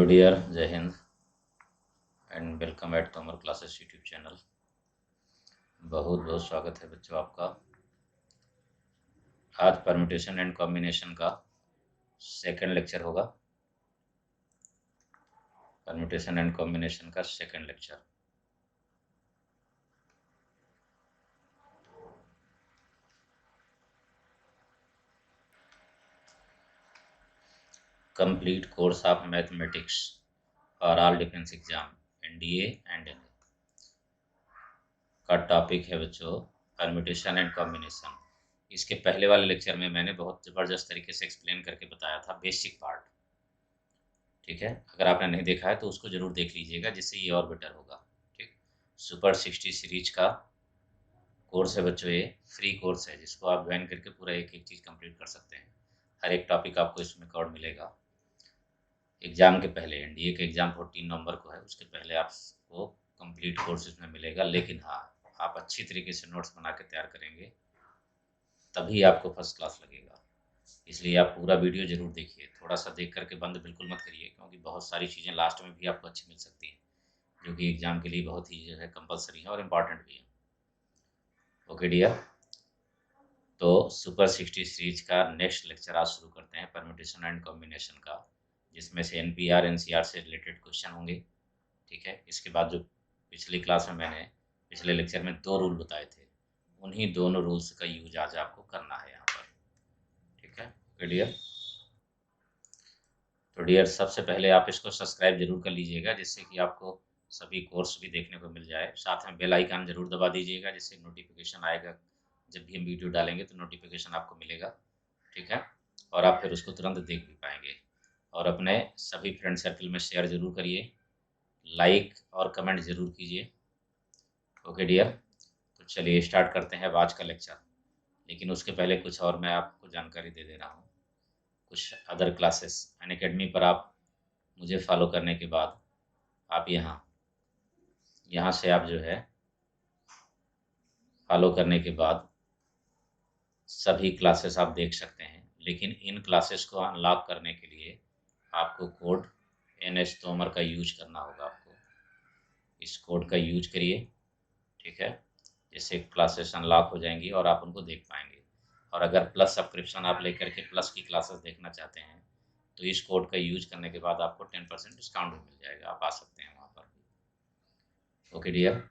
Hello dear, जय हिंद and welcome at Tomar classes YouTube channel. बहुत बहुत स्वागत है बच्चों आपका। आज परम्यूटेशन एंड कॉम्बिनेशन का सेकंड लेक्चर होगा। परम्यूटेशन एंड कॉम्बिनेशन का second lecture. Complete course of mathematics for all defence exam NDA and NA का टॉपिक है बच्चों परम्यूटेशन एंड कॉम्बिनेशन। इसके पहले वाले लेक्चर में मैंने बहुत ज़बरदस्त तरीके से एक्सप्लेन करके बताया था बेसिक पार्ट। ठीक है, अगर आपने नहीं देखा है तो उसको ज़रूर देख लीजिएगा, जिससे ये और बेटर होगा। ठीक, सुपर 60 सीरीज का कोर्स है बच्चों, ये फ्री कोर्स है जिसको आप ज्वाइन करके पूरा एक एक चीज़ कंप्लीट कर सकते हैं। हर एक टॉपिक आपको इसमें कवर मिलेगा। एग्ज़ाम के पहले एनडीए का एग्ज़ाम 14 नवंबर को है, उसके पहले आपको कंप्लीट कोर्स इसमें मिलेगा। लेकिन हाँ, आप अच्छी तरीके से नोट्स बना के तैयार करेंगे तभी आपको फर्स्ट क्लास लगेगा। इसलिए आप पूरा वीडियो ज़रूर देखिए, थोड़ा सा देख करके बंद बिल्कुल मत करिए, क्योंकि बहुत सारी चीज़ें लास्ट में भी आपको अच्छी मिल सकती हैं जो कि एग्ज़ाम के लिए बहुत ही जो है कंपलसरी है और इम्पॉर्टेंट भी है। ओके डियर, तो सुपर 60 सीरीज का नेक्स्ट लेक्चर आज शुरू करते हैं परम्यूटेशन एंड कॉम्बिनेशन का, जिसमें से एनपीआर एनसीआर से रिलेटेड क्वेश्चन होंगे। ठीक है, इसके बाद जो पिछली क्लास में मैंने पिछले लेक्चर में 2 रूल बताए थे, उन्हीं दोनों रूल्स का यूज आज आपको करना है यहाँ पर। ठीक है डियर, तो डियर सबसे पहले आप इसको सब्सक्राइब जरूर कर लीजिएगा, जिससे कि आपको सभी कोर्स भी देखने को मिल जाए। साथ में बेल आइकन जरूर दबा दीजिएगा, जिससे नोटिफिकेशन आएगा जब भी हम वीडियो डालेंगे तो नोटिफिकेशन आपको मिलेगा। ठीक है, और आप फिर उसको तुरंत देख भी पाएंगे। और अपने सभी फ्रेंड सर्कल में शेयर जरूर करिए, लाइक और कमेंट जरूर कीजिए। ओके डियर, तो चलिए स्टार्ट करते हैं अब आज का लेक्चर। लेकिन उसके पहले कुछ और मैं आपको जानकारी दे दे रहा हूँ। कुछ अदर क्लासेस अनअकैडमी पर आप मुझे फॉलो करने के बाद आप यहाँ से आप जो है फॉलो करने के बाद सभी क्लासेस आप देख सकते हैं। लेकिन इन क्लासेस को अनलॉक करने के लिए आपको कोड NS तोमर का यूज करना होगा। आपको इस कोड का यूज करिए। ठीक है, जिससे क्लासेस अनलॉक हो जाएंगी और आप उनको देख पाएंगे। और अगर प्लस सब्सक्रिप्शन आप लेकर के प्लस की क्लासेस देखना चाहते हैं तो इस कोड का यूज करने के बाद आपको 10% डिस्काउंट भी मिल जाएगा, आप आ सकते हैं वहाँ पर भी। ओके डियर,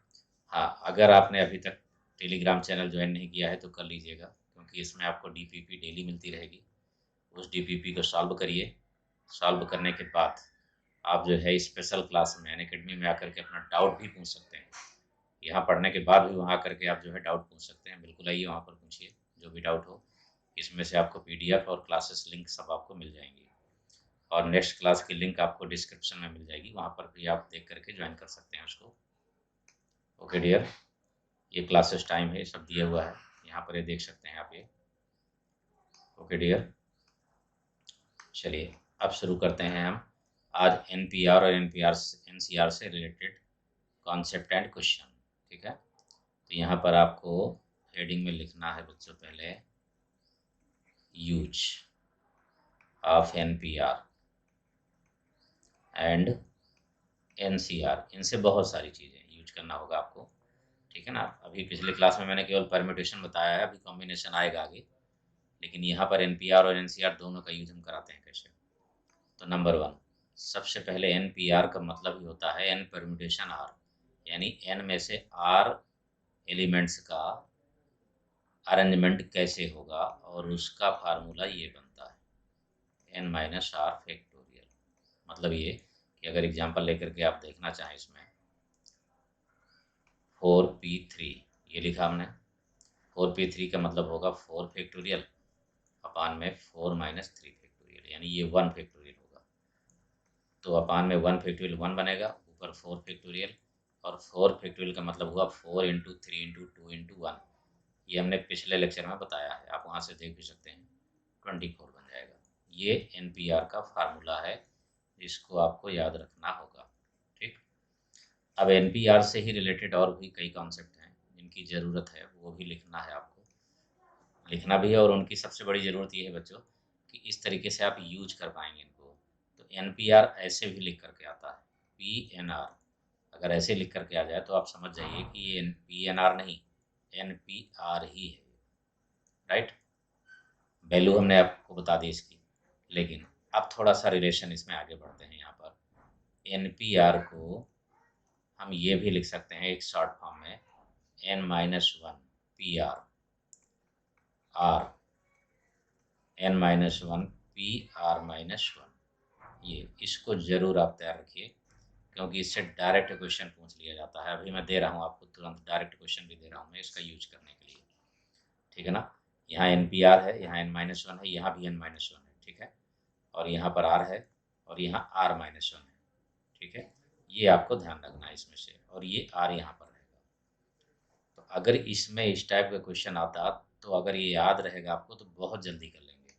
हाँ, अगर आपने अभी तक टेलीग्राम चैनल ज्वाइन नहीं किया है तो कर लीजिएगा, क्योंकि इसमें आपको DPP डेली मिलती रहेगी। उस DPP को सॉल्व करिए। सॉल्व करने के बाद आप जो है स्पेशल क्लास में अनअकैडमी में आकर के अपना डाउट भी पूछ सकते हैं। यहाँ पढ़ने के बाद भी वहाँ करके आप जो है डाउट पूछ सकते हैं। बिल्कुल आइए, वहाँ पर पूछिए जो भी डाउट हो। इसमें से आपको PDF और क्लासेस लिंक सब आपको मिल जाएंगी, और नेक्स्ट क्लास की लिंक आपको डिस्क्रिप्शन में मिल जाएगी, वहाँ पर भी आप देख करके ज्वाइन कर सकते हैं उसको। ओके डियर, ये क्लासेस टाइम है, सब दिया हुआ है यहाँ पर, ये देख सकते हैं आप ये। ओके डियर, चलिए अब शुरू करते हैं हम आज NPR और NCR से रिलेटेड कॉन्सेप्ट एंड क्वेश्चन। ठीक है, तो यहाँ पर आपको हेडिंग में लिखना है बच्चों पहले use of NPR and NCR। इनसे बहुत सारी चीज़ें यूज करना होगा आपको। ठीक है ना, अभी पिछले क्लास में मैंने केवल परम्यूटेशन बताया है, अभी कॉम्बिनेशन आएगा आगे। लेकिन यहाँ पर NPR और NCR दोनों का यूज हम कराते हैं कैसे। तो नंबर 1, सबसे पहले NPR का मतलब ही होता है N परम्यूटेशन R, यानी N में से R एलिमेंट्स का अरेंजमेंट कैसे होगा, और उसका फार्मूला ये बनता है N-R फैक्टोरियल। मतलब ये कि अगर एग्जांपल लेकर के आप देखना चाहें, इसमें 4p3 ये लिखा हमने। 4p3 का मतलब होगा 4 फैक्टोरियल अपान में 4 - 3 फैक्टोरियल, यानी ये 1 फैक्टोरियल होगा। तो अपान में 1 फैक्टोरियल 1 बनेगा, ऊपर 4 फैक्टोरियल, और 4 फैक्टोरियल का मतलब हुआ 4 × 3 × 2 × 1। ये हमने पिछले लेक्चर में बताया है, आप वहाँ से देख भी सकते हैं। 24 बन जाएगा। ये NPR का फार्मूला है जिसको आपको याद रखना होगा। ठीक, अब NPR से ही रिलेटेड और भी कई कॉन्सेप्ट हैं जिनकी ज़रूरत है, वो भी लिखना है आपको। लिखना भी है, और उनकी सबसे बड़ी ज़रूरत ये है बच्चों कि इस तरीके से आप यूज कर पाएंगे इनको। तो NPR ऐसे भी लिख करके आता है, PNR। अगर ऐसे लिख करके आ जाए तो आप समझ जाइए कि ये PNR नहीं, NPR ही है, राइट। वैल्यू हमने आपको बता दी इसकी, लेकिन अब थोड़ा सा रिलेशन इसमें आगे बढ़ते हैं। यहाँ पर NPR को हम ये भी लिख सकते हैं एक शॉर्ट फॉर्म में, N-1 PR R, N-1 PR-1। ये इसको ज़रूर आप तैयार रखिए, क्योंकि इससे डायरेक्ट क्वेश्चन पूछ लिया जाता है। अभी मैं दे रहा हूँ आपको, तुरंत डायरेक्ट क्वेश्चन भी दे रहा हूँ मैं इसका यूज करने के लिए, ठीक है ना। यहाँ NPR है, यहाँ N-1 है, यहाँ भी N-1 है, ठीक है, और यहाँ पर R है, और यहाँ R-1 है, ठीक है। ये आपको ध्यान रखना है इसमें से, और ये R यहाँ पर रहेगा। तो अगर इसमें इस टाइप का क्वेश्चन आता तो अगर ये याद रहेगा आपको तो बहुत जल्दी कर लेंगे,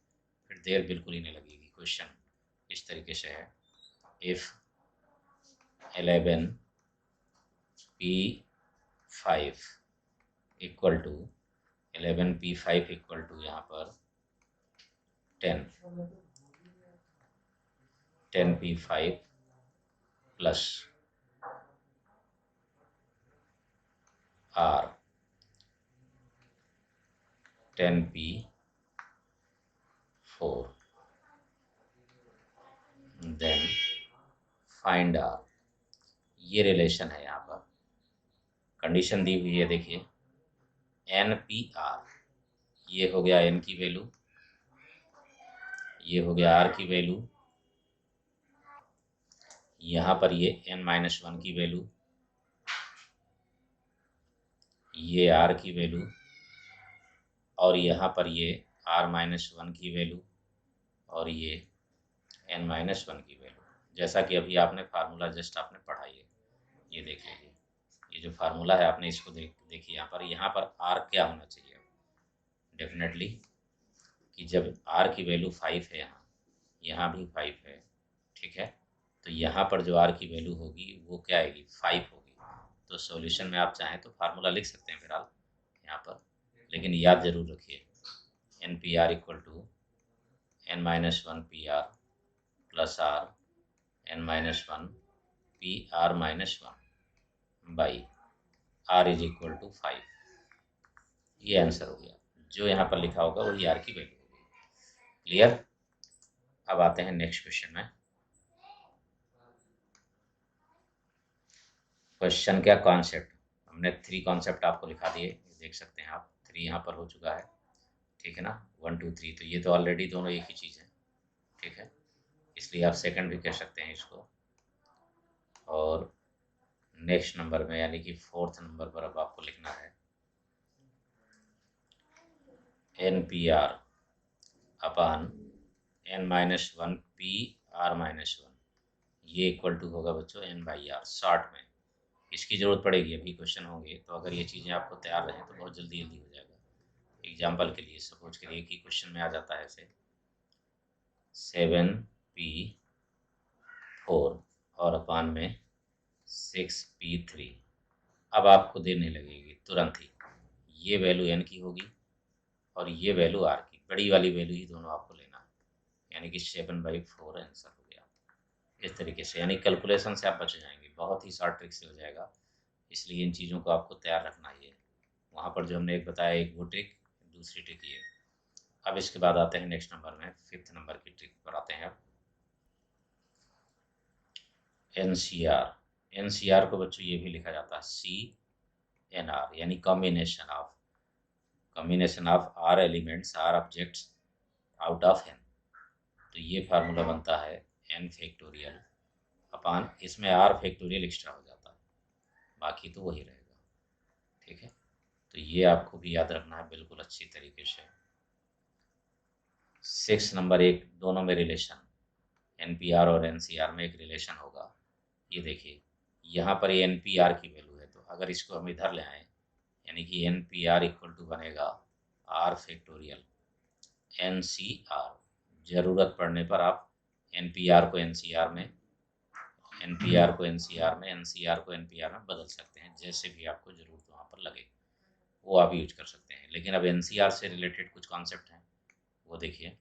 फिर देर बिल्कुल ही नहीं लगेगी। क्वेश्चन इस तरीके से है, if 11P5 equal to 11P5 equal to यहाँ पर 10P5 plus R 10P4 then find R। ये रिलेशन है। यहाँ पर कंडीशन दी हुई है, देखिए NPR, ये हो गया N की वैल्यू, ये हो गया R की वैल्यू, यहाँ पर ये N-1 की वैल्यू, ये R की वैल्यू, और यहाँ पर ये R-1 की वैल्यू, और ये N-1 की वैल्यू। जैसा कि अभी आपने फार्मूला जस्ट आपने पढ़ा, ये देख लीजिए, ये जो फार्मूला है आपने इसको देखिए। यहाँ पर R क्या होना चाहिए, डेफिनेटली कि जब R की वैल्यू 5 है, यहाँ भी 5 है, ठीक है, तो यहाँ पर जो R की वैल्यू होगी वो क्या आएगी, 5 होगी। तो सॉल्यूशन में आप चाहें तो फार्मूला लिख सकते हैं फिलहाल यहाँ पर, लेकिन याद जरूर रखिए NPR equal to N-1 PR plus R N-1 PR-1 by R is equal to 5। ये आंसर हो गया, जो यहाँ पर लिखा होगा वही R की वैल्यू होगी। क्लियर। अब आते हैं नेक्स्ट क्वेश्चन में। क्वेश्चन क्या, कॉन्सेप्ट। हमने 3 कॉन्सेप्ट आपको लिखा दिए, देख सकते हैं आप, 3 यहाँ पर हो चुका है, ठीक है ना, 1 2 3। तो ये तो ऑलरेडी दोनों एक ही चीज़ है, ठीक है, इसलिए आप सेकंड भी कह सकते हैं इसको। और नेक्स्ट नंबर में यानी कि 4th नंबर पर अब आपको लिखना है NPR अपान N-1 PR-1, ये इक्वल टू होगा बच्चों N/R। शॉर्ट में इसकी ज़रूरत पड़ेगी, अभी क्वेश्चन होंगे, तो अगर ये चीज़ें आपको तैयार रहें तो बहुत जल्दी जल्दी हो जाएगा। एग्जाम्पल के लिए सपोज करिए कि क्वेश्चन में आ जाता है ऐसे 7P4 और अपान में 6P3। अब आपको देर नहीं लगेगी, तुरंत ही ये वैल्यू N की होगी और ये वैल्यू R की, बड़ी वाली वैल्यू ही दोनों आपको लेना है, यानी कि 7/4 आंसर हो गया। इस तरीके से यानी कैलकुलेशन से आप बच जाएंगे, बहुत ही शॉर्ट ट्रिक से हो जाएगा, इसलिए इन चीज़ों को आपको तैयार रखना ही है। वहाँ पर जो हमने एक बताया, एक वो ट्रिक, दूसरी ट्रिक ये। अब इसके बाद आते हैं नेक्स्ट नंबर में, 5th नंबर की ट्रिक पर आते हैं अब। NCR को बच्चों ये भी लिखा जाता है CNR, यानी combination of R elements, R objects out of N। तो ये फार्मूला बनता है N फैक्टोरियल अपान, इसमें R फैक्टोरियल एक्स्ट्रा हो जाता है, बाकी तो वही रहेगा, ठीक है। तो ये आपको भी याद रखना है बिल्कुल अच्छी तरीके से। 6 नंबर, एक दोनों में रिलेशन, NPR और NCR में एक रिलेशन होगा। ये देखिए यहाँ पर ये NPR की वैल्यू है, तो अगर इसको हम इधर ले आए, यानी कि NPR इक्वल टू बनेगा R फैक्टोरियल NCR। ज़रूरत पड़ने पर आप NPR को NCR में, NPR को NCR में, NCR को NPR में बदल सकते हैं, जैसे भी आपको ज़रूरत वहाँ पर लगे वो आप यूज कर सकते हैं। लेकिन अब NCR से रिलेटेड कुछ कॉन्सेप्ट हैं, वो देखिए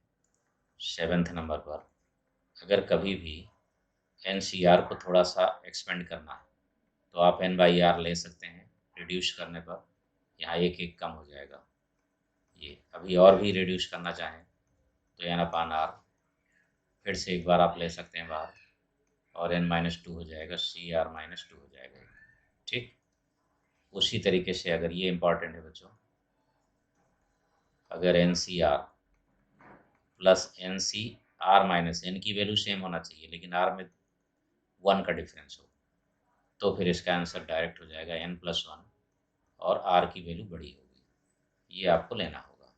7th नंबर पर अगर कभी भी NCR को थोड़ा सा एक्सपेंड करना है तो आप N/R ले सकते हैं। रिड्यूस करने पर यहाँ एक एक कम हो जाएगा। ये अभी और भी रिड्यूस करना चाहें तो N/R फिर से एक बार आप ले सकते हैं बाहर, और N-2 हो जाएगा, CR-2 हो जाएगा। ठीक, उसी तरीके से अगर ये इम्पॉर्टेंट है बच्चों, अगर NCR प्लस NCR-N की वैल्यू सेम होना चाहिए लेकिन R में 1 का डिफरेंस हो, तो फिर इसका आंसर डायरेक्ट हो जाएगा N+1 और R की वैल्यू बड़ी होगी। ये आपको लेना होगा।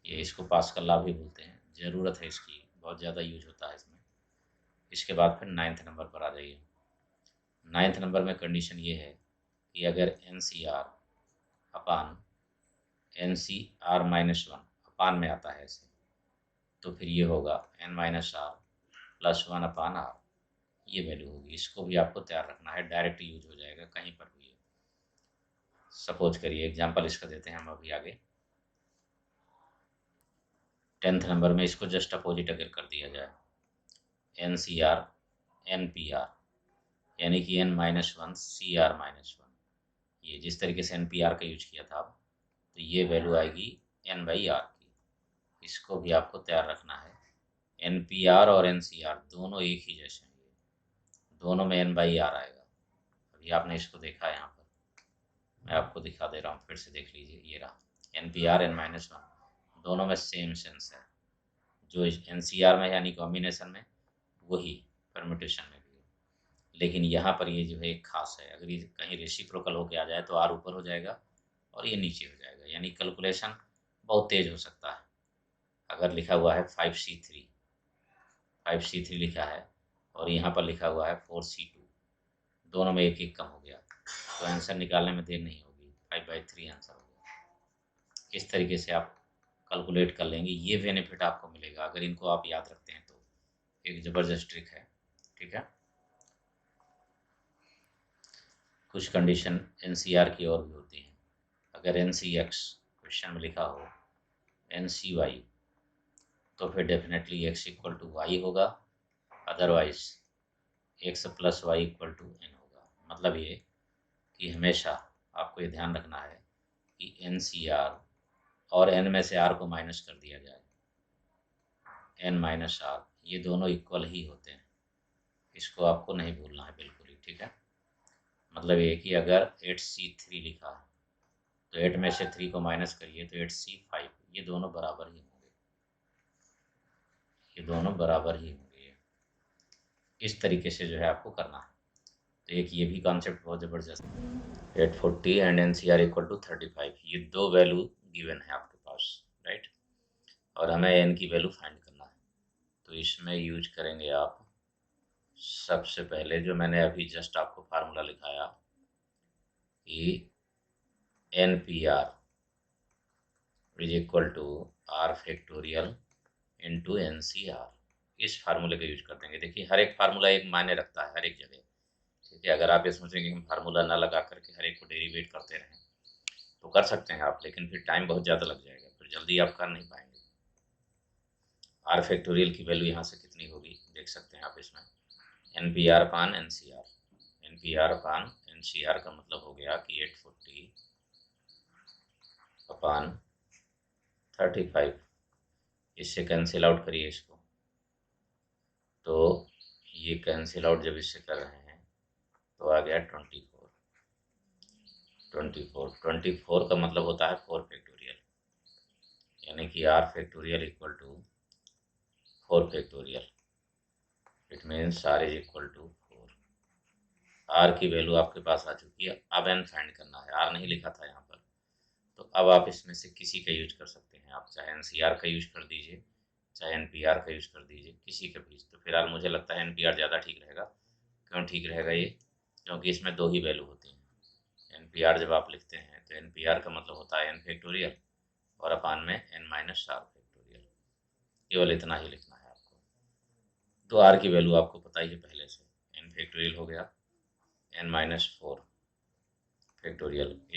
ये इसको पास्कल लॉ भी बोलते हैं, ज़रूरत है इसकी, बहुत ज़्यादा यूज होता है इसमें। इसके बाद फिर 9th नंबर पर आ जाइए। 9th नंबर में कंडीशन ये है कि अगर NCR अपान NCR-1 अपान में आता है ऐसे, तो फिर ये होगा N-R+1/R, ये वैल्यू होगी। इसको भी आपको तैयार रखना है, डायरेक्ट यूज हो जाएगा कहीं पर भी। सपोज करिए एग्जांपल इसका देते हैं हम अभी आगे। 10th नंबर में इसको जस्ट अपोजिट अगर कर दिया जाए, NCR NPR यानी कि N-1 CR-1, ये जिस तरीके से NPR का यूज किया था, तो ये वैल्यू आएगी N/R की। इसको भी आपको तैयार रखना है। NPR और NCR दोनों एक ही जैसे हैं, दोनों में N/R आएगा। अभी आपने इसको देखा है यहाँ पर, मैं आपको दिखा दे रहा हूँ, फिर से देख लीजिए। ये रहा NPR N-1, दोनों में सेम सेंस है। जो NCR में यानी कॉम्बिनेशन में, वही परम्यूटेशन में भी है। लेकिन यहाँ पर ये जो है एक खास है, अगर ये कहीं रेसिप्रोकल होके आ जाए तो R ऊपर हो जाएगा और ये नीचे हो जाएगा, यानी कैलकुलेशन बहुत तेज हो सकता है। अगर लिखा हुआ है 5C3 लिखा है और यहाँ पर लिखा हुआ है 4C2, दोनों में एक एक कम हो गया, तो आंसर निकालने में देर नहीं होगी, 5/3 आंसर हो गया। इस तरीके से आप कैलकुलेट कर लेंगे, ये बेनिफिट आपको मिलेगा अगर इनको आप याद रखते हैं तो। एक ज़बरदस्त ट्रिक है, ठीक है। कुछ कंडीशन NCR की और भी होती हैं। अगर NCX क्वेश्चन में लिखा हो NCY, तो फिर डेफिनेटली x=y होगा, अदरवाइज x+y=n होगा। मतलब ये कि हमेशा आपको ये ध्यान रखना है कि NCR और n में से r को माइनस कर दिया जाए, N-R, ये दोनों इक्वल ही होते हैं। इसको आपको नहीं भूलना है बिल्कुल ही, ठीक है। मतलब ये कि अगर 8C3 लिखा है तो 8 में से 3 को माइनस करिए तो 8C5, ये दोनों बराबर ही होंगे, ये दोनों बराबर ही होंगे। इस तरीके से जो है आपको करना है। तो एक ये भी कॉन्सेप्ट बहुत ज़बरदस्त है। 840 एंड NCR=35, ये दो वैल्यू गिवन है आपके पास, राइट। और हमें n की वैल्यू फाइंड करना है, तो इसमें यूज करेंगे आप सबसे पहले जो मैंने अभी जस्ट आपको फार्मूला लिखाया कि NPR = R⁴ इस फार्मूले का यूज कर देंगे। देखिए हर एक फार्मूला एक मायने रखता है हर एक जगह, ठीक है। अगर आप ये सोचेंगे कि हम फार्मूला ना लगा करके हर एक को डेरिवेट करते रहें तो कर सकते हैं आप, लेकिन फिर टाइम बहुत ज़्यादा लग जाएगा, फिर जल्दी आप कर नहीं पाएंगे। R⁴ की वैल्यू यहाँ से कितनी होगी देख सकते हैं आप इसमें, NPR/NCR, NPR/NCR का मतलब हो गया कि 840/35, इससे कैंसिल आउट करिए इसको, तो ये कैंसिल आउट जब इससे कर रहे हैं तो आ गया 24 का मतलब होता है 4 फैक्टोरियल, यानी कि R⁴ it means R=4। R की वैल्यू आपके पास आ चुकी है। अब n फाइंड करना है, R नहीं लिखा था यहाँ पर, तो अब आप इसमें से किसी का यूज कर सकते हैं। आप चाहे NCR का यूज कर दीजिए, चाहे NPR का यूज कर दीजिए, किसी का भी। तो फिलहाल मुझे लगता है NPR ज़्यादा ठीक रहेगा। क्यों ठीक रहेगा ये? क्योंकि इसमें दो ही वैल्यू होती हैं। NPR जब आप लिखते हैं तो NPR का मतलब होता है n⁴ और अपान में n-R⁴। केवल इतना ही लिखना है आपको। तो R की वैल्यू आपको पता ही है पहले से, n⁴ हो गया n-4 फैक्टोरियल =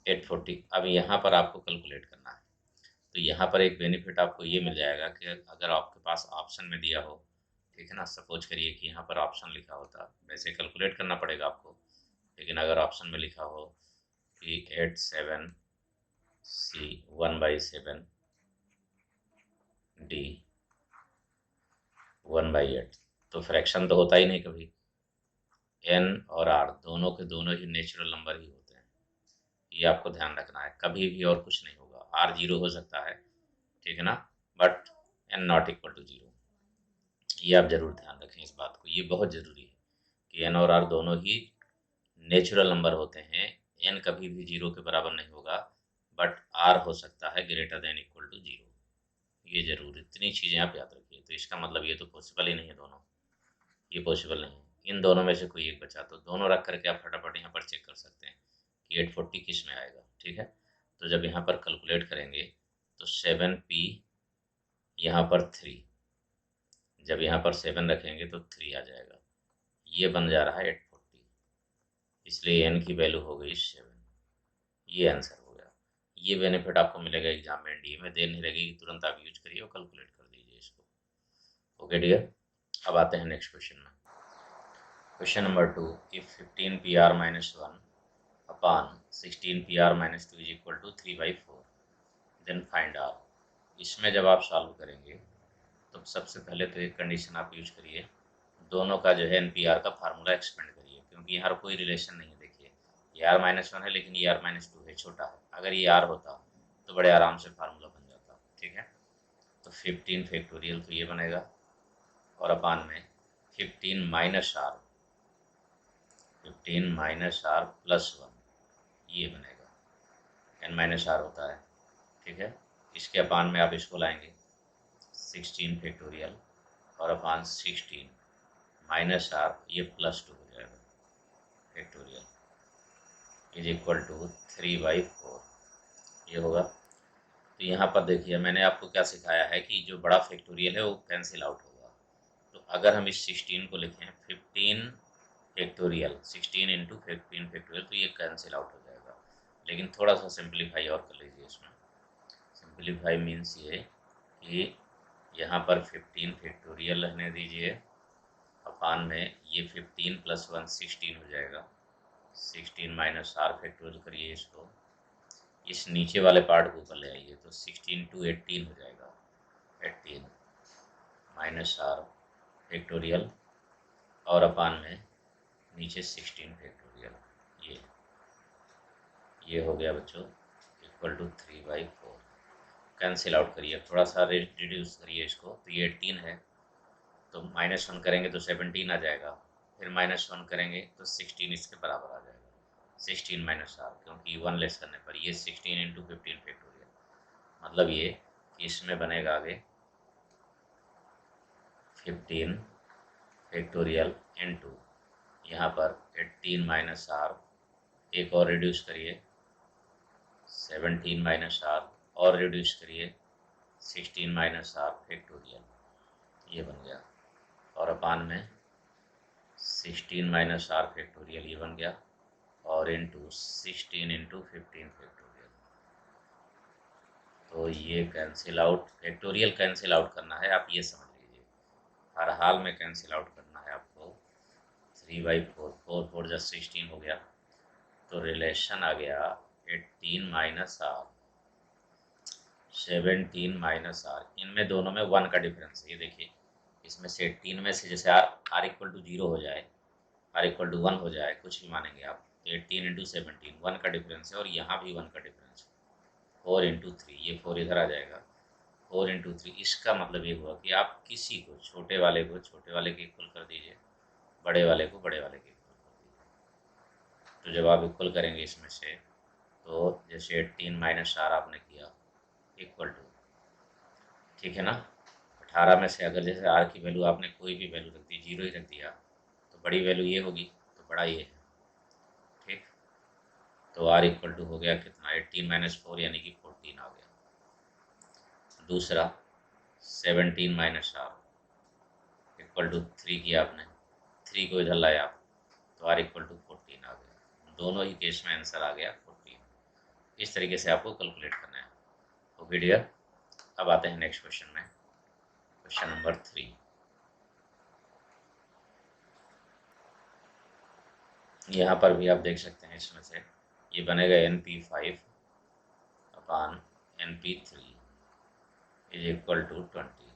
840। अब यहाँ पर आपको कैलकुलेट करना है। तो यहाँ पर एक बेनिफिट आपको ये मिल जाएगा कि अगर आपके पास ऑप्शन में दिया हो, ठीक है ना, सपोज करिए कि यहाँ पर ऑप्शन लिखा होता, वैसे कैलकुलेट करना पड़ेगा आपको, लेकिन अगर ऑप्शन में लिखा हो कि 87C 1/7 D 1/8, तो फ्रैक्शन तो होता ही नहीं कभी। n और r दोनों के दोनों ही नेचुरल नंबर ही होते हैं, ये आपको ध्यान रखना है, कभी भी और कुछ नहीं होगा। r 0 हो सकता है, ठीक है ना, but n not equal to 0, ये आप जरूर ध्यान रखें इस बात को, ये बहुत ज़रूरी है कि n और r दोनों ही नेचुरल नंबर होते हैं। n कभी भी 0 के बराबर नहीं होगा, बट r हो सकता है ग्रेटर देन इक्वल टू 0, ये जरूर, इतनी चीज़ें आप याद रखिए। तो इसका मतलब ये तो पॉसिबल ही नहीं है दोनों, ये पॉसिबल नहीं है। इन दोनों में से कोई एक बचा, तो दोनों रख करके आप फटाफट यहाँ पर चेक कर सकते हैं कि 840 किस में आएगा, ठीक है। तो जब यहाँ पर कैलकुलेट करेंगे तो 7p यहाँ पर 3, जब यहाँ पर 7 रखेंगे तो 3 आ जाएगा, ये बन जा रहा है 840, इसलिए n की वैल्यू हो गई 7, ये आंसर हो गया। ये बेनिफिट आपको मिलेगा एग्जाम में, एनडीए में, देर नहीं लगेगी, तुरंत आप यूज करिए और कैलकुलेट कर दीजिए इसको। ओके डियर, अब आते हैं नेक्स्ट क्वेश्चन में। Question number 2, if 15pr minus 1 upon 16pr minus 2 is equal to 3/4, then find r। इसमें जब आप सॉल्व करेंगे तो सबसे पहले तो एक कंडीशन आप यूज करिए, दोनों का जो है एनपीआर का फार्मूला एक्सपेंड करिए, क्योंकि यहाँ कोई रिलेशन नहीं है। देखिए ये r-1 है, लेकिन ये r-2 है, छोटा है। अगर ये r होता तो बड़े आराम से फार्मूला बन जाता, ठीक है। तो 15 फैक्टोरियल तो ये बनेगा, और अपान में 15 minus r, 15 minus r plus 1, ये बनेगा, n माइनस r होता है, ठीक है। इसके अपान में आप इसको लाएंगे 16 फैक्टोरियल, और अपान 16 माइनस r, ये प्लस 2 हो जाएगा फैक्टोरियल इज इक्वल टू 3/4, ये होगा। तो यहाँ पर देखिए मैंने आपको क्या सिखाया है कि जो बड़ा फैक्टोरियल है वो कैंसिल आउट होगा। तो अगर हम इस 16 को लिखें 15 फैक्टोरियल, 16 इंटू 15 फैक्टोरियल, तो ये कैंसिल आउट हो जाएगा। लेकिन थोड़ा सा सिंप्लीफाई और कर लीजिए इसमें। सिंप्लीफाई मीन्स ये कि यहाँ पर 15 फैक्टोरियल रहने दीजिए, अपान में ये 15 प्लस 1 16 हो जाएगा, 16 माइनस r फैक्टोरियल करिए इसको, इस नीचे वाले पार्ट को ऊपर ले आइए, तो 16 टू 18 हो जाएगा, 18 माइनस r फैक्टोरियल, और अपान में नीचे 16 फैक्टोरियल, ये हो गया बच्चों इक्वल टू 3/4। कैंसिल आउट करिए, थोड़ा सा रिड्यूस करिए इसको, तो ये 18 है, तो -1 करेंगे तो 17 आ जाएगा, फिर -1 करेंगे तो 16 इसके बराबर आ जाएगा, 16 माइनस r, क्योंकि 1 लेस करने पर ये 16 इंटू 15 फैक्टोरियल, मतलब ये कि इसमें बनेगा आगे 15 फैक्टोरियल इंटू यहाँ पर 18 माइनस r, एक और रिड्यूस करिए 17 माइनस r, और रिड्यूस करिए 16 माइनस r फैक्टोरियल, ये बन गया, और अपान में 16 माइनस r फैक्टोरियल, ये बन गया, और इंटू 16 इंटू 15 फैक्टोरियल। तो ये cancel out, factorial cancel out करना है, आप ये समझ लीजिए, हर हाल में कैंसिल आउट करना है आपको। 3/4, 4 4 जब 16 हो गया, तो रिलेशन आ गया 18 माइनस r 17 माइनस r, इनमें दोनों में 1 का डिफरेंस है। ये देखिए इसमें से 18 में से जैसे r इक्वल टू 0 हो जाए, r इक्वल टू 1 हो जाए, कुछ भी मानेंगे आप, तो 18 इंटू 17 1 का डिफरेंस है, और यहाँ भी 1 का डिफरेंस है, 4 इंटू 3, ये 4 इधर आ जाएगा, 4 इंटू 3। इसका मतलब ये हुआ कि आप किसी को, छोटे वाले को छोटे वाले के इक्वल कर दीजिए, बड़े वाले को बड़े वाले के इक्वल कर दीजिए। तो जब आप इक्वल करेंगे इसमें से, तो जैसे 18 माइनस r आपने किया इक्वल टू, ठीक है ना, 18 में से अगर जैसे r की वैल्यू आपने कोई भी वैल्यू रख दी, 0 ही रख दिया, तो बड़ी वैल्यू ये होगी, तो बड़ा ये है, ठीक। तो r इक्वल टू हो गया कितना, 18 माइनस 4 यानी कि 14 आ गया। दूसरा 17 माइनस r इक्वल टू 3 किया आपने, 3 को इधर लाया आप, तो r इक्वल टू 14 आ गया। दोनों ही केस में आंसर आ गया 14। इस तरीके से आपको कैलकुलेट करना है। ओके डियर, अब आते हैं नेक्स्ट क्वेश्चन में, क्वेश्चन नंबर 3। यहाँ पर भी आप देख सकते हैं, इसमें से ये बनेगा NP5 upon NP3 is equal to 20।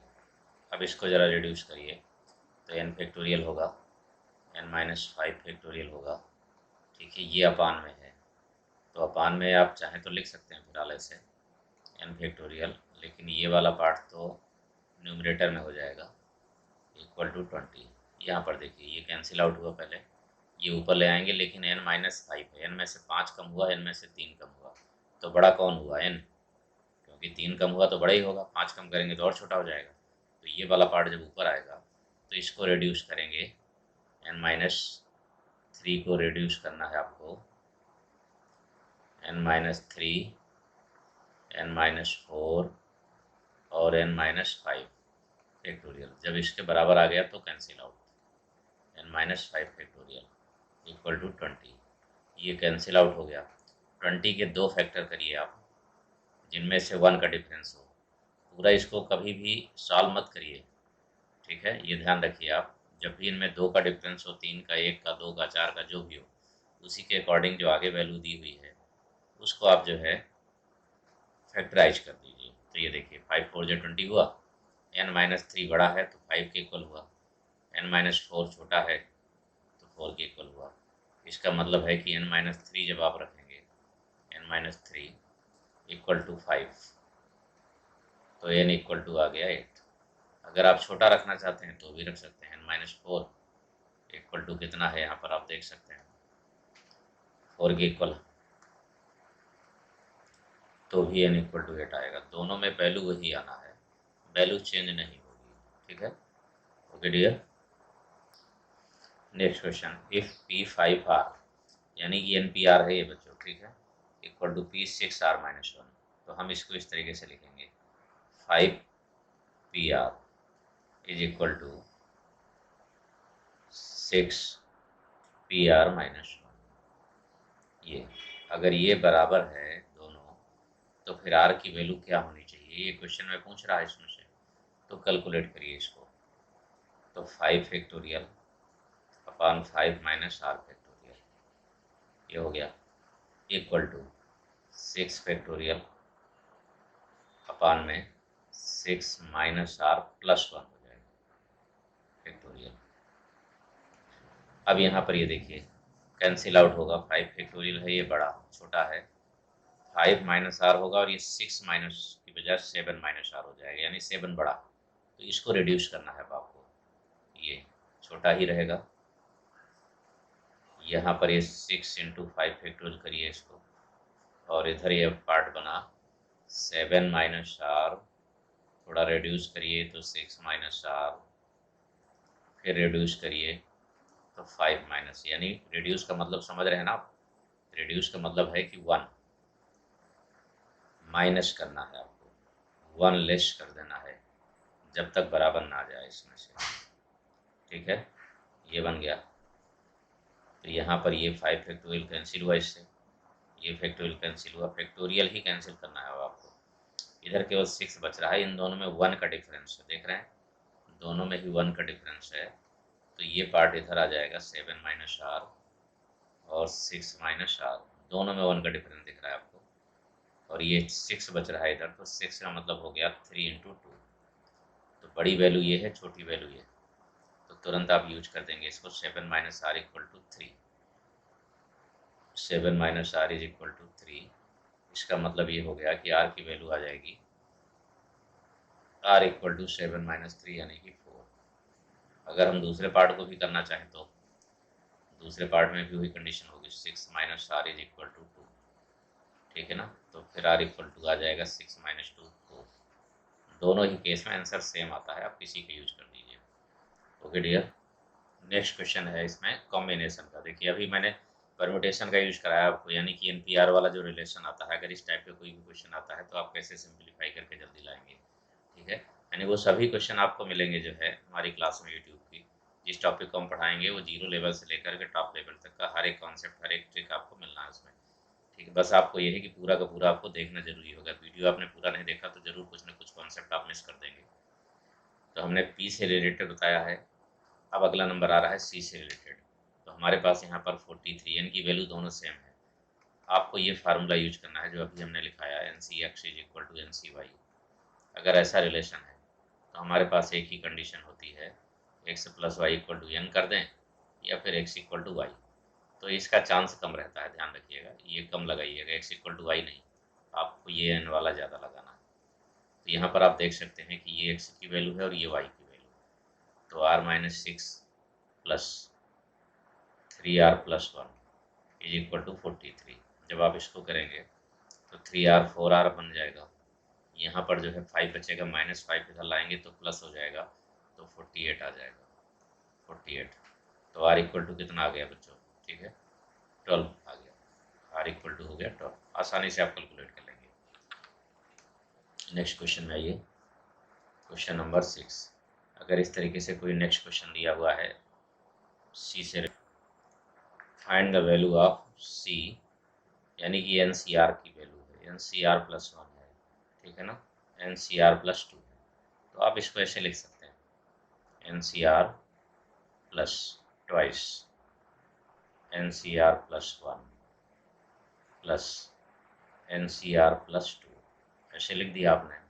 अब इसको ज़रा रिड्यूस करिए तो n फैक्टोरियल होगा, n-5 फैक्टोरियल होगा, ठीक है, ये अपान में है, तो अपान में आप चाहें तो लिख सकते हैं फिलहाल ऐसे n फैक्टोरियल, लेकिन ये वाला पार्ट तो न्यूमरेटर में हो जाएगा इक्वल टू 20। यहाँ पर देखिए ये कैंसिल आउट हुआ, पहले ये ऊपर ले आएंगे, लेकिन n-5 है, n में से 5 कम हुआ, n में से 3 कम हुआ, तो बड़ा कौन हुआ? n, क्योंकि 3 कम हुआ तो बड़ा ही होगा, 5 कम करेंगे तो और छोटा हो जाएगा। तो ये वाला पार्ट जब ऊपर आएगा तो इसको रिड्यूस करेंगे, n-3 को रिड्यूस करना है आपको, n-3, n-4 और n-5 फैक्टोरियल। जब इसके बराबर आ गया तो cancel out, n-5 factorial equal to 20, ये कैंसिल आउट हो गया। 20 के 2 फैक्टर करिए आप, जिनमें से 1 का डिफरेंस हो। पूरा इसको कभी भी सॉल्व मत करिए, ठीक है, ये ध्यान रखिए आप। जब भी इनमें 2 का डिफरेंस हो, 3 का, 1 का, 2 का, 4 का, जो भी हो, उसी के अकॉर्डिंग जो आगे वैल्यू दी हुई है उसको आप जो है फैक्टराइज कर दीजिए। तो ये देखिए 5 4 जो 20 हुआ, n-3 बड़ा है तो 5 के इक्वल हुआ, n-4 छोटा है तो 4 के इक्वल हुआ। इसका मतलब है कि n-3 जब आप रखेंगे, n-3 इक्वल टू 5, तो n इक्वल टू आ गया 8। अगर आप छोटा रखना चाहते हैं तो भी रख सकते हैं, n-4 इक्वल टू कितना है, यहाँ पर आप देख सकते हैं 4 के इक्वल, तो भी n इक्वल टू 8 आएगा। दोनों में वैल्यू वही आना है, वैल्यू चेंज नहीं होगी, ठीक है। Okay dear, next question, if P5R, यानी कि NPR है ये बच्चों, ठीक है, इक्वल टू P6R-1, तो हम इसको इस तरीके से लिखेंगे, 5PR is equal to 6PR-1। ये अगर ये बराबर है दोनों, तो फिर R की वैल्यू क्या होनी चाहिए, ये क्वेश्चन में पूछ रहा है इसमें से। तो कैलकुलेट करिए इसको, तो 5 फैक्टोरियल अपान 5 माइनस R फैक्टोरियल, ये हो गया इक्वल टू 6 फैक्टोरियल अपान में 6 माइनस R प्लस 1 हो जाएगा फैक्टोरियल। अब यहाँ पर ये देखिए कैंसिल आउट होगा, 5 फैक्टोरियल है, ये बड़ा, छोटा है, 5 माइनस R होगा, और ये 6 माइनस की बजाय 7 माइनस R हो जाएगा, यानी 7 बड़ा। तो इसको रिड्यूस करना है आपको, ये छोटा ही रहेगा। यहाँ पर ये 6 इंटू 5 फैक्टोरियल करिए इसको, और इधर ये पार्ट बना 7 माइनस R, थोड़ा रिड्यूस करिए तो 6 माइनस R, फिर रिड्यूस करिए तो 5 माइनस, यानी रिड्यूस का मतलब समझ रहे हैं ना आप, रिड्यूस का मतलब है कि 1 माइनस करना है आपको, 1 लेस कर देना है जब तक बराबर ना आ जाए इसमें से, ठीक है, ये बन गया। तो यहाँ पर ये 5 फैक्टोरियल कैंसिल हुआ, इससे ये फैक्टोरियल कैंसिल हुआ, फैक्टोरियल ही कैंसिल करना है अब आपको। इधर केवल 6 बच रहा है, इन दोनों में 1 का डिफरेंस है, देख रहे हैं, दोनों में ही 1 का डिफरेंस है। तो ये पार्ट इधर आ जाएगा 7 माइनस R और 6 माइनस R, दोनों में 1 का डिफरेंस दिख रहा है आपको, और ये 6 बच रहा है इधर, तो 6 का मतलब हो गया 3 इंटू 2। तो बड़ी वैल्यू ये है, छोटी वैल्यू ये, तो तुरंत आप यूज कर देंगे इसको, 7 minus R equal to 3, 7 minus R is equal to 3। इसका मतलब ये हो गया कि R की वैल्यू आ जाएगी R इक्वल टू 7 माइनस 3 यानी कि 4। अगर हम दूसरे पार्ट को भी करना चाहें तो दूसरे पार्ट में भी वही कंडीशन होगी, 6 minus R is equal to 2, ठीक है ना, तो फिर R इक्वल टू आ जाएगा 6 माइनस 2, 4। दोनों ही केस में आंसर सेम आता है, आप किसी का यूज कर दीजिए। ओके डियर, नेक्स्ट क्वेश्चन है इसमें कॉम्बिनेशन का। देखिए अभी मैंने परम्यूटेशन का यूज कराया आपको, यानी कि NPR वाला जो रिलेशन आता है, अगर इस टाइप का कोई भी क्वेश्चन आता है तो आप कैसे सिंप्लीफाई करके जल्दी लाएंगे, ठीक है। यानी वो सभी क्वेश्चन आपको मिलेंगे जो है हमारी क्लास में यूट्यूब की, जिस टॉपिक को हम पढ़ाएंगे वो 0 लेवल से लेकर के टॉप लेवल तक का हर एक कॉन्सेप्ट, हर एक ट्रिक आपको मिलना है उसमें, ठीक है। बस आपको ये है कि पूरा का पूरा आपको देखना जरूरी होगा, वीडियो आपने पूरा नहीं देखा तो जरूर कुछ ना कुछ कॉन्सेप्ट आप मिस कर देंगे। तो हमने P से रिलेटेड बताया है, अब अगला नंबर आ रहा है C से रिलेटेड। तो हमारे पास यहाँ पर 43 n की वैल्यू दोनों सेम है। आपको ये फार्मूला यूज करना है जो अभी हमने लिखाया है, NCX is equal to NCY। अगर ऐसा रिलेशन है तो हमारे पास एक ही कंडीशन होती है, x plus Y equal to n कर दें या फिर x इक्वल टू वाई। तो इसका चांस कम रहता है, ध्यान रखिएगा, ये कम लगाइएगा, x इक्वल टू वाई नहीं, आपको ये n वाला ज़्यादा लगाना है। तो यहाँ पर आप देख सकते हैं कि ये x की वैल्यू है और ये y की वैल्यू है। तो r minus 6 plus 3r plus 1 is equal to 43। जब आप इसको करेंगे तो 3r 4r बन जाएगा। यहाँ पर जो है 5 बचेगा, -5 इधर लाएंगे तो प्लस हो जाएगा, तो 48 आ जाएगा, 48। तो r इक्वल टू कितना आ गया बच्चों? ठीक है, 12 आ गया, r इक्वल टू हो गया 12। आसानी से आप कैलकुलेट कर लेंगे। नेक्स्ट क्वेश्चन में आइए, क्वेश्चन नंबर 6। अगर इस तरीके से कोई नेक्स्ट क्वेश्चन दिया हुआ है सी से, फाइंड द वैल्यू ऑफ सी, यानी कि NCR की वैल्यू है, NCR प्लस 1 है, ठीक है ना, NCR प्लस 2 है। तो आप इसको ऐसे लिख सकते हैं, NCR plus twice NCR plus 1 plus NCR plus 2, ऐसे लिख दिया आपने।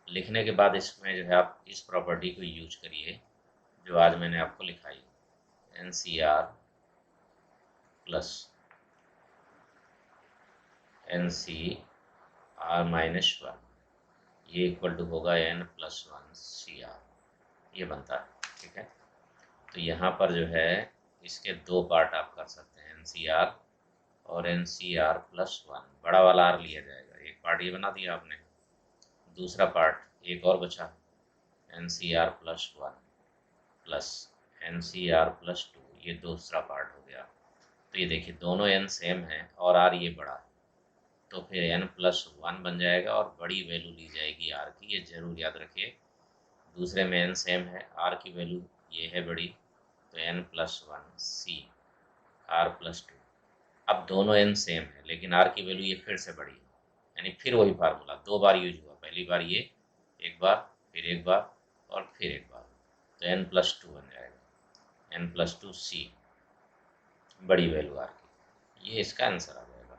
लिखने के बाद इसमें जो है आप इस प्रॉपर्टी को यूज करिए जो आज मैंने आपको लिखाई, NCR प्लस NCR माइनस 1, ये इक्वल टू होगा N प्लस 1 CR, ये बनता है, ठीक है। तो यहाँ पर जो है इसके दो पार्ट आप कर सकते हैं, NCR और NCR प्लस 1, बड़ा वाला R लिया जाएगा। एक पार्ट ये बना दिया आपने, दूसरा पार्ट एक और बचा, NCR plus 1 plus NCR plus 2, ये दूसरा पार्ट हो गया। तो ये देखिए दोनों n सेम है और r ये बड़ा है, तो फिर n प्लस 1 बन जाएगा और बड़ी वैल्यू ली जाएगी r की, ये जरूर याद रखिए। दूसरे में n सेम है, r की वैल्यू ये है बड़ी, तो n plus 1 C r plus 2। अब दोनों n सेम है लेकिन r की वैल्यू ये फिर से बड़ी है, यानी फिर वही फार्मूला दो बार यूज हुआ, पहली बार ये, एक बार, फिर एक बार और फिर एक बार, तो n प्लस 2 बन जाएगा, n प्लस 2 C, बड़ी वैल्यू r की। ये इसका आंसर आ जाएगा।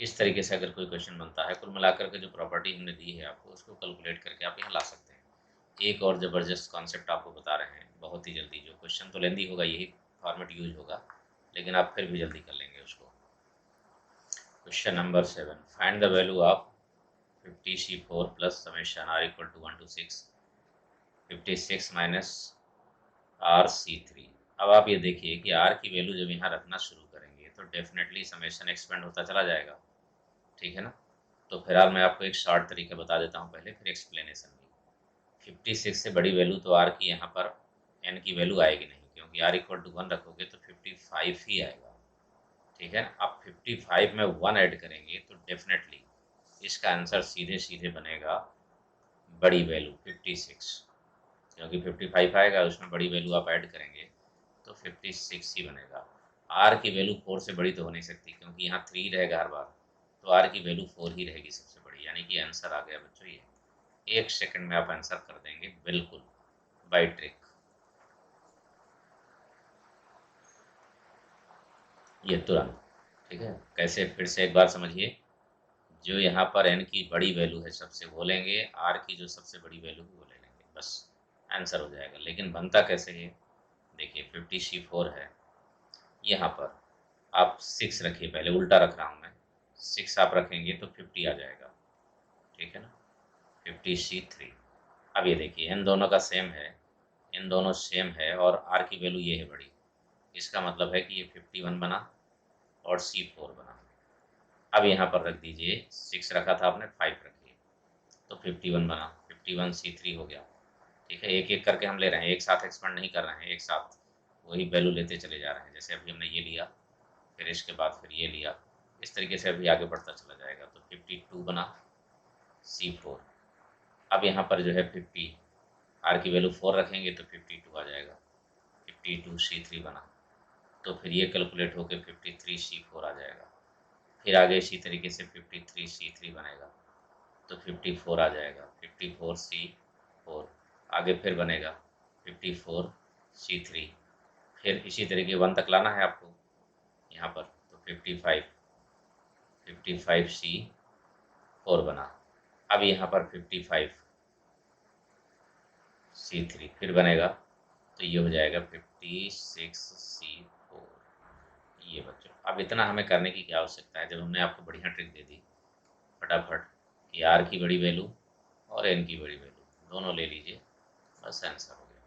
इस तरीके से अगर कोई क्वेश्चन बनता है, कुल मिलाकर के जो प्रॉपर्टी हमने दी है आपको, उसको कैलकुलेट करके आप यहाँ ला सकते हैं। एक और ज़बरदस्त कॉन्सेप्ट आपको बता रहे हैं बहुत ही जल्दी, जो क्वेश्चन तो लेंदी होगा, यही फॉर्मेट यूज होगा, लेकिन आप फिर भी जल्दी कर लेंगे उसको। Question number 7, find the value of 50C4 plus summation r equal to 1 to 6 56 minus RC3। अब आप ये देखिए कि r की वैल्यू जब यहाँ रखना शुरू करेंगे तो डेफिनेटली समेशन एक्सपेंड होता चला जाएगा, ठीक है ना। तो फिलहाल मैं आपको एक शॉर्ट तरीका बता देता हूँ पहले, फिर एक्सप्लेनेशन भी। 56 से बड़ी वैल्यू तो r की यहाँ पर n की वैल्यू आएगी नहीं, क्योंकि r इक्वल टू 1 रखोगे तो 55 ही आएगा, ठीक है ना। अब 55 में 1 ऐड करेंगे तो डेफिनेटली इसका आंसर सीधे सीधे बनेगा बड़ी वैल्यू 56, क्योंकि 55 आएगा उसमें बड़ी वैल्यू आप ऐड करेंगे तो 56 ही बनेगा। r की वैल्यू 4 से बड़ी तो हो नहीं सकती, क्योंकि यहाँ 3 रहेगा हर बार, तो r की वैल्यू 4 ही रहेगी सबसे बड़ी, यानी कि आंसर आ गया बच्चों ये। 1 सेकंड में आप आंसर कर देंगे बिल्कुल बाय ट्रिक, ये तुरंत, ठीक है। कैसे, फिर से एक बार समझिए। जो यहाँ पर n की बड़ी वैल्यू है सबसे वो लेंगे, r की जो सबसे बड़ी वैल्यू है वो ले लेंगे, बस आंसर हो जाएगा। लेकिन बनता कैसे है, देखिए 50C4 है, यहाँ पर आप 6 रखिए, पहले उल्टा रख रहा हूँ मैं, 6 आप रखेंगे तो 50 आ जाएगा, ठीक है ना, 50C3। अब ये देखिए इन दोनों का सेम है, इन दोनों सेम है और r की वैल्यू ये है बड़ी, इसका मतलब है कि ये 51 बना और C4 बना। अब यहाँ पर रख दीजिए, 6 रखा था आपने, 5 रखिए तो 51 बना, 51C3 हो गया, ठीक है। एक एक करके हम ले रहे हैं, एक साथ एक्सपेंड नहीं कर रहे हैं, एक साथ वही वैल्यू लेते चले जा रहे हैं। जैसे अभी हमने ये लिया, फिर इसके बाद फिर ये लिया, इस तरीके से अभी आगे बढ़ता चला जाएगा। तो 52 बना C4। अब यहाँ पर जो है 50, r की वैल्यू 4 रखेंगे तो 52 आ जाएगा, 52C3 बना, तो फिर ये कैलकुलेट होकर 53C4 आ जाएगा। फिर आगे इसी तरीके से 53C3 बनेगा, तो 54 आ जाएगा, 54C4। आगे फिर बनेगा 54C3, फिर इसी तरीके 1 तक लाना है आपको यहाँ पर, तो 55C4 बना। अब यहाँ पर 55C3 फिर बनेगा, तो ये हो जाएगा 56C4। ये बच्चों, अब इतना हमें करने की क्या आवश्यकता है, जब हमने आपको बढ़िया ट्रिक दे दी फटाफट कि आर की बड़ी वैल्यू और एन की बड़ी वैल्यू दोनों ले लीजिए, बस आंसर हो गया।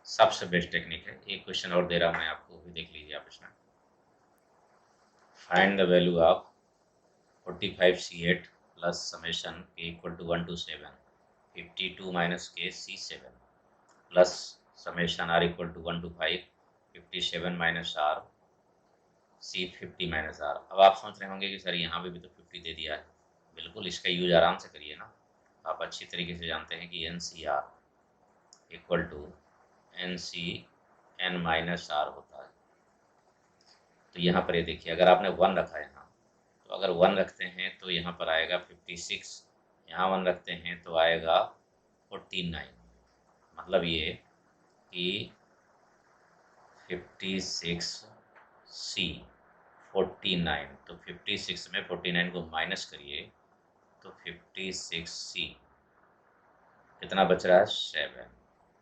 सबसे बेस्ट टेक्निक है। एक क्वेश्चन और दे रहा हूँ मैं आपको, भी देख लीजिए आप इसमें। Find the value of 45C8 plus summation k equal to 1 to 7 52 minus K C7 plus summation r equal to 1 to 5 57 minus r C50 minus r। अब आप सोच रहे होंगे कि सर यहाँ पे भी तो 50 दे दिया है। बिल्कुल, इसका यूज आराम से करिए ना। आप अच्छी तरीके से जानते हैं कि NCR equal to NCN minus R होता है। तो यहाँ पर ये देखिए, अगर आपने 1 रखा है यहाँ, तो अगर 1 रखते हैं तो यहाँ पर आएगा 56, यहाँ 1 रखते हैं तो आएगा 49। मतलब ये कि 56C 49, तो 56 में 49 को माइनस करिए तो 56C कितना बच रहा है, 7।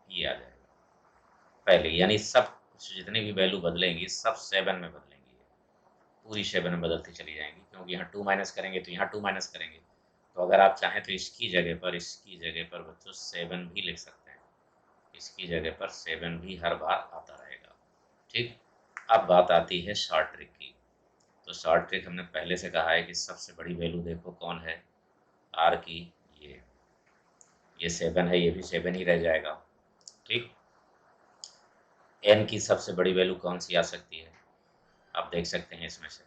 ये आ जाएगा पहले, यानी सब जितनी भी वैल्यू बदलेंगी सब 7 में बदलेंगी, पूरी 7 में बदलती चली जाएंगी, क्योंकि यहाँ 2 माइनस करेंगे तो यहाँ 2 माइनस करेंगे। तो अगर आप चाहें तो इसकी जगह पर बच्चों 7 भी लिख सकते हैं। इसकी जगह पर 7 भी हर बार आता रहेगा। ठीक, अब बात आती है शॉर्ट ट्रिक की। तो शॉर्ट ट्रिक हमने पहले से कहा है कि सबसे बड़ी वैल्यू देखो कौन है, आर की। ये 7 है, ये भी 7 ही रह जाएगा। ठीक, एन की सबसे बड़ी वैल्यू कौन सी आ सकती है, आप देख सकते हैं इसमें से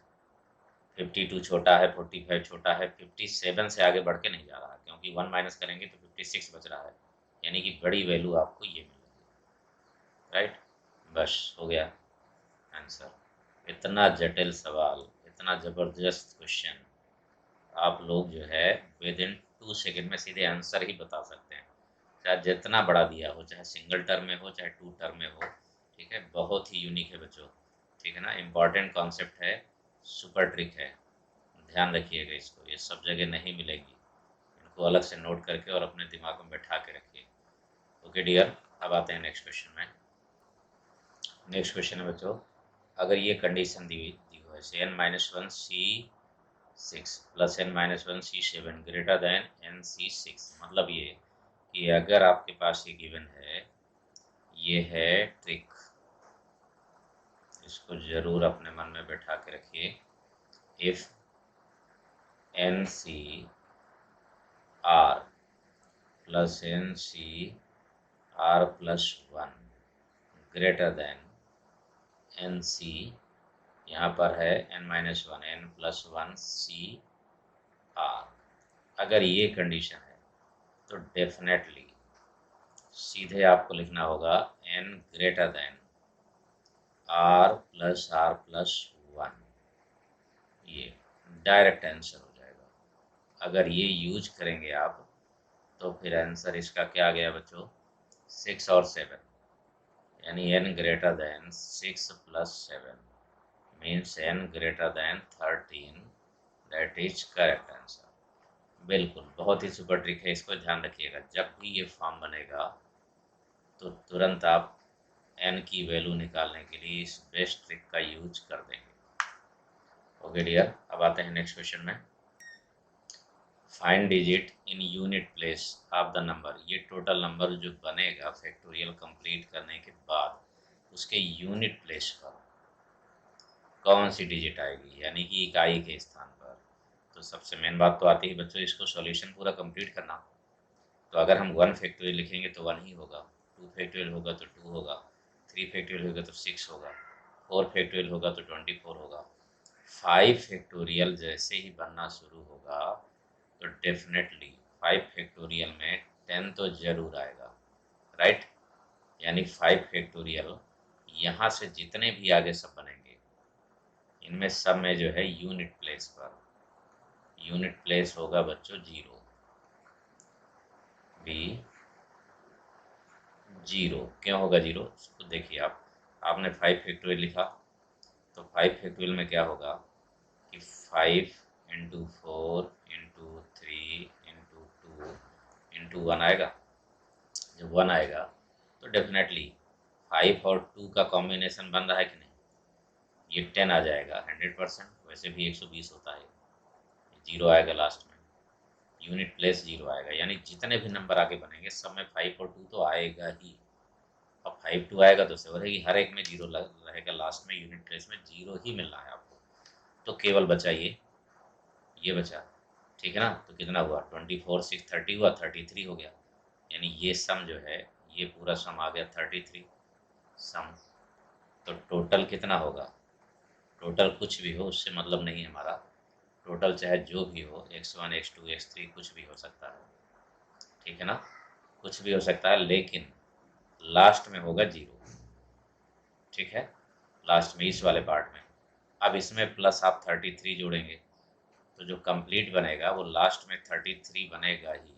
52 छोटा है, 45 छोटा है, 57 से आगे बढ़ के नहीं जा रहा, क्योंकि 1 माइनस करेंगे तो 56 बच रहा है, यानी कि बड़ी वैल्यू आपको ये मिलेगी। राइट, बस हो गया आंसर। इतना जटिल सवाल, इतना ज़बरदस्त क्वेश्चन, आप लोग जो है विद इन 2 सेकेंड में सीधे आंसर ही बता सकते हैं, चाहे जितना बड़ा दिया हो, चाहे सिंगल टर्म में हो चाहे 2 टर्म में हो। ठीक है, बहुत ही यूनिक है बच्चों। ठीक है ना, इम्पॉर्टेंट कॉन्सेप्ट है, सुपर ट्रिक है, ध्यान रखिएगा इसको, ये सब जगह नहीं मिलेगी। इनको अलग से नोट करके और अपने दिमाग में बैठा के रखिए। ओके डियर, अब आते हैं नेक्स्ट क्वेश्चन में। नेक्स्ट क्वेश्चन है बच्चों, अगर ये कंडीशन दी हो ऐसे n-1C6 plus n-1C7 greater than NC6, मतलब ये कि अगर आपके पास ये गिवन है, ये है ट्रिक, इसको जरूर अपने मन में बैठा के रखिए। If NCR plus NCR plus 1 greater than NC, यहाँ पर है n-1 n+1CR, अगर ये कंडीशन है तो डेफिनेटली सीधे आपको लिखना होगा n ग्रेटर देन R+R+1। ये डायरेक्ट आंसर हो जाएगा। अगर ये यूज करेंगे आप तो फिर आंसर इसका क्या आ गया बच्चों, 6 और 7, यानी n greater than 6 + 7 means n greater than 13, that is correct answer. बिल्कुल, बहुत ही सुपर ट्रिक है, इसको ध्यान रखिएगा। जब भी ये फॉर्म बनेगा तो तुरंत आप n की वैल्यू निकालने के लिए इस बेस्ट ट्रिक का यूज कर देंगे। ओके डियर, अब आते हैं नेक्स्ट क्वेश्चन में। Find digit in unit place of the number, ये टोटल नंबर जो बनेगा फैक्टोरियल कंप्लीट करने के बाद, उसके यूनिट प्लेस पर कौन सी डिजिट आएगी, यानी कि इकाई के स्थान पर। तो सबसे मेन बात तो आती है बच्चों, इसको सॉल्यूशन पूरा कंप्लीट करना। तो अगर हम 1 फैक्टोरियल लिखेंगे तो 1 ही होगा, 2 फैक्टोरियल होगा तो 2 होगा, 3 फैक्टोरियल होगा तो 6 होगा, 4 फैक्टोरियल होगा तो 24 होगा। 5 फैक्टोरियल जैसे ही बनना शुरू होगा तो डेफिनेटली 5 फैक्टोरियल में 10 तो जरूर आएगा। राइट, यानी 5 फैक्टोरियल यहाँ से जितने भी आगे सब बनेंगे, इनमें सब में जो है यूनिट प्लेस पर, यूनिट प्लेस होगा बच्चों 0। भी 0। क्यों होगा 0? उसको देखिए आप, आपने 5 फैक्टोरियल लिखा, तो 5 फैक्टोरियल में क्या होगा कि 5 इंटू 4 इंटू 3 इंटू 2 इंटू 1 आएगा। जब 1 आएगा तो डेफिनेटली 5 और 2 का कॉम्बिनेशन बन रहा है कि नहीं, ये 10 आ जाएगा 100%। वैसे भी 120 होता है, 0 आएगा लास्ट में, यूनिट प्लेस 0 आएगा, यानी जितने भी नंबर आगे बनेंगे सब में 5 और 2 तो आएगा ही। अब 5 2 आएगा तो सिवर है कि हर एक में 0 रहेगा, लास्ट में यूनिट प्लेस में 0 ही मिल रहा है आपको। तो केवल बचा ये बचा, ठीक है ना। तो कितना हुआ, 24 6 30 हुआ, 33 हो गया। यानी ये सम जो है, ये पूरा सम आ गया 33 सम। तो टोटल कितना होगा, टोटल कुछ भी हो उससे मतलब नहीं है हमारा, टोटल चाहे जो भी हो, x1 x2 x3 कुछ भी हो सकता है, ठीक है ना, कुछ भी हो सकता है, लेकिन लास्ट में होगा 0, ठीक है, लास्ट में इस वाले पार्ट में। अब इसमें प्लस आप 33 जोड़ेंगे तो जो कंप्लीट बनेगा वो लास्ट में 33 बनेगा ही,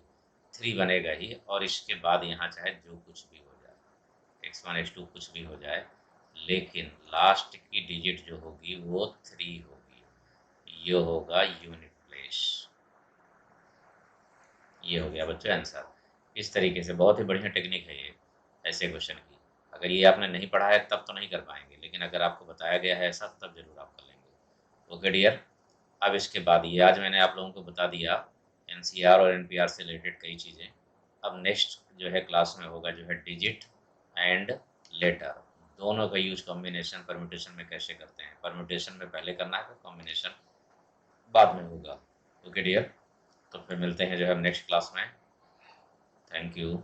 3 बनेगा ही, और इसके बाद यहाँ चाहे जो कुछ भी हो जाए, x1 x2 कुछ भी हो जाए, लेकिन लास्ट की डिजिट जो होगी वो 3 होगी। ये होगा यूनिट प्लेस। ये हो गया बच्चों आंसर। इस तरीके से बहुत ही बढ़िया टेक्निक है ये ऐसे क्वेश्चन की। अगर ये आपने नहीं पढ़ा है तब तो नहीं कर पाएंगे, लेकिन अगर आपको बताया गया है ऐसा तब जरूर आप कर लेंगे। ओके डियर, अब इसके बाद ये आज मैंने आप लोगों को बता दिया एनसीआर और एनपीआर से रिलेटेड कई चीज़ें। अब नेक्स्ट जो है क्लास में होगा जो है डिजिट एंड लेटर, दोनों का यूज कॉम्बिनेशन परम्यूटेशन में कैसे करते हैं। परम्यूटेशन में पहले करना है, तो कॉम्बिनेशन बाद में होगा। ओके डियर, तो फिर मिलते हैं जो है नेक्स्ट क्लास में। Thank you.